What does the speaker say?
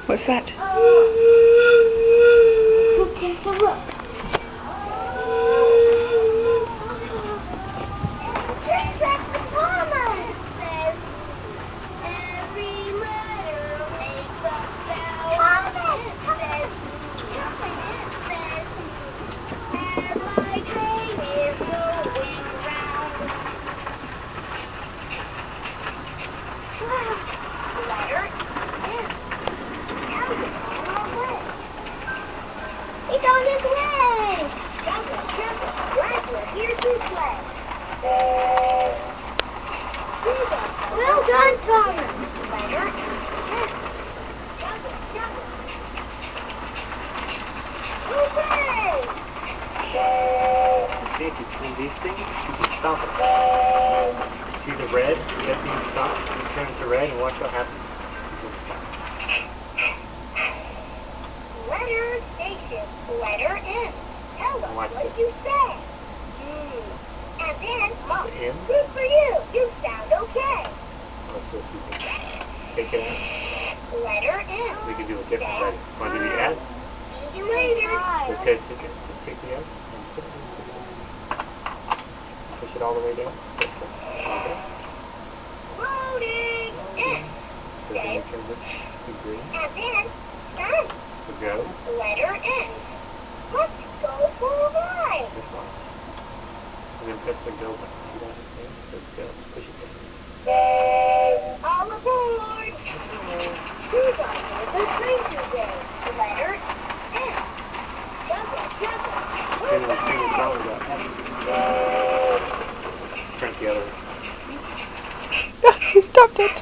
What's that? Let's go take a look. Train track for Thomas! Every letter makes a sound. Thomas! Thomas! As my train is going round. Letter M. Now get on our way. He's on his way! Juggle, juggle, glad we're here to play. Well done, Thomas! Letter M. Juggle, juggle. Hooray! See, if you turn these things, you can stop it. See the red? That thing stops. You turn it to red and watch what happens. It's going to stop. Letter station. Letter M. Tell us Watch what this. you say. And then, Mom, The M? good for you. You sound okay. Watch this. We can take it out. Letter M. We can do a different letter. Want to do the S? See you later. So take the S and put it into the push it all the way down. Okay. Loading. N. So then you turn this to green. And then, N. So go. Letter N. Let's go for a ride. This one. And then press the go button. See that thing? So go. Push it down. All aboard. Who's on board the train today? Letter N. Juggle, juggle. Then we'll sing the song about S. Turn it the other way. He stopped it.